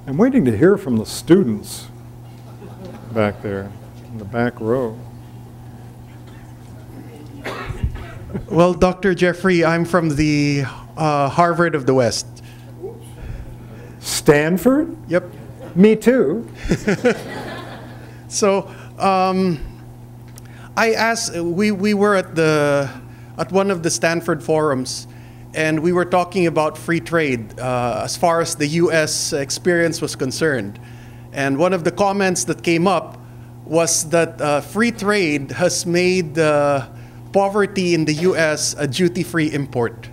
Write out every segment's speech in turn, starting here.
I'm waiting to hear from the students back there in the back row. Well, Dr. Jeffrey, I'm from the Harvard of the West. Stanford? Yep. Me too. So I asked, we were at one of the Stanford forums, and we were talking about free trade as far as the US experience was concerned. And one of the comments that came up was that free trade has made poverty in the US a duty-free import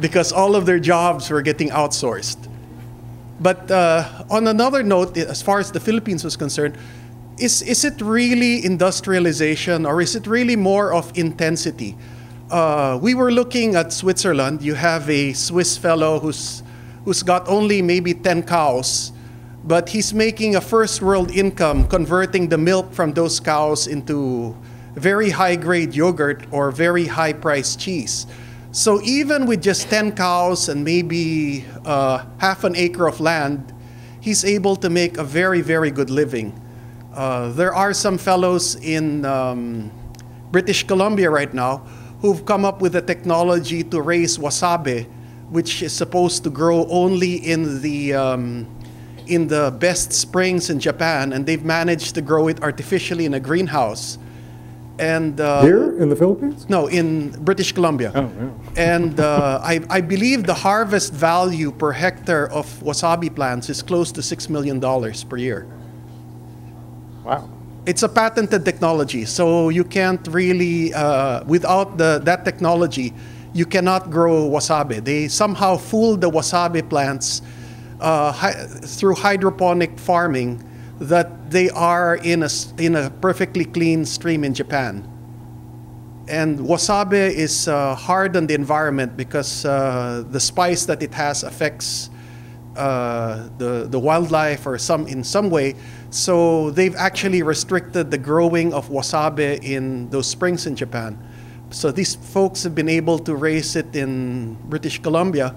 because all of their jobs were getting outsourced. But on another note, as far as the Philippines was concerned, is it really industrialization, or is it really more of intensity? We were looking at Switzerland. You have a Swiss fellow who's got only maybe 10 cows, but he's making a first world income converting the milk from those cows into very high-grade yogurt or very high-priced cheese. So even with just 10 cows and maybe half an acre of land, he's able to make a very, very good living. There are some fellows in British Columbia right now who've come up with a technology to raise wasabi, which is supposed to grow only in the best springs in Japan, and they've managed to grow it artificially in a greenhouse. And here in the Philippines? No, in British Columbia. Oh, yeah. And I believe the harvest value per hectare of wasabi plants is close to $6 million per year. Wow. It's a patented technology, so you can't really, without that technology, you cannot grow wasabi. They somehow fooled the wasabi plants through hydroponic farming that they are in a perfectly clean stream in Japan. And wasabi is hard on the environment because the spice that it has affects the wildlife or in some way. So they've actually restricted the growing of wasabi in those springs in Japan. So these folks have been able to raise it in British Columbia,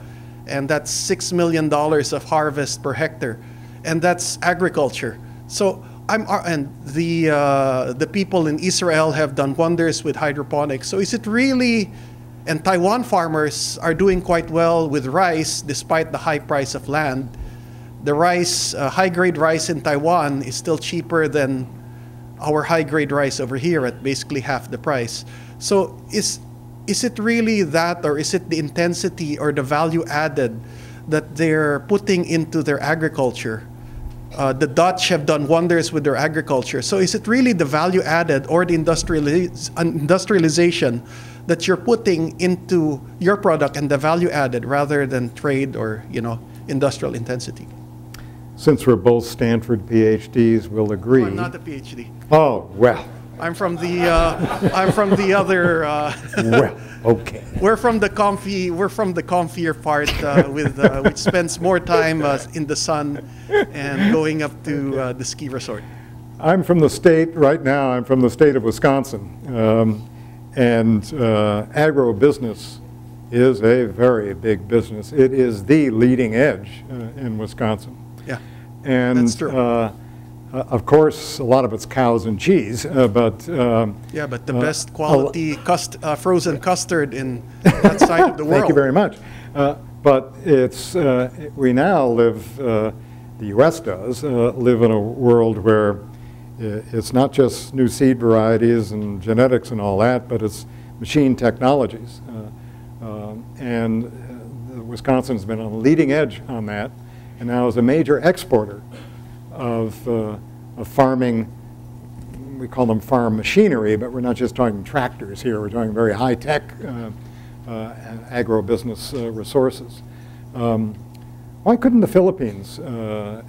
and that's $6 million of harvest per hectare, and that's agriculture. So and the people in Israel have done wonders with hydroponics. So is it really? And Taiwan farmers are doing quite well with rice despite the high price of land. The rice, high-grade rice in Taiwan is still cheaper than our high-grade rice over here at basically half the price. So is it really that, or is it the intensity or the value added that they're putting into their agriculture? The Dutch have done wonders with their agriculture. So is it really the value added or the industrialization that you're putting into your product and the value added rather than trade or industrial intensity? Since we're both Stanford PhDs, we'll agree. No, I'm not a PhD. Oh, well. I'm from the other. Well, okay. We're from the comfier part, which spends more time in the sun and going up to the ski resort. I'm from the state right now. I'm from the state of Wisconsin, and agro-business is a very big business. It is the leading edge in Wisconsin. Yeah, and that's true. Of course, a lot of it's cows and cheese, but yeah, but the best quality frozen custard in that side of the world. Thank you very much. But it's we now live, the U.S. does live in a world where it's not just new seed varieties and genetics and all that, but it's machine technologies, and Wisconsin has been on the leading edge on that, and now is a major exporter of farming. We call them farm machinery, but we're not just talking tractors here. We're talking very high-tech agro-business resources. Why couldn't the Philippines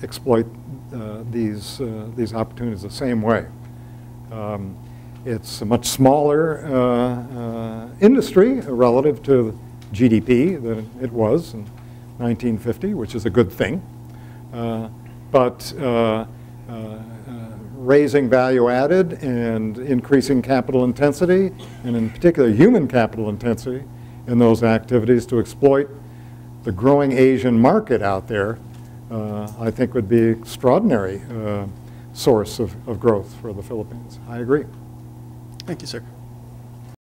exploit these opportunities the same way? It's a much smaller industry relative to GDP than it was in 1950, which is a good thing. But raising value added and increasing capital intensity, and in particular human capital intensity in those activities to exploit the growing Asian market out there I think would be extraordinary source of growth for the Philippines. I agree. Thank you, sir.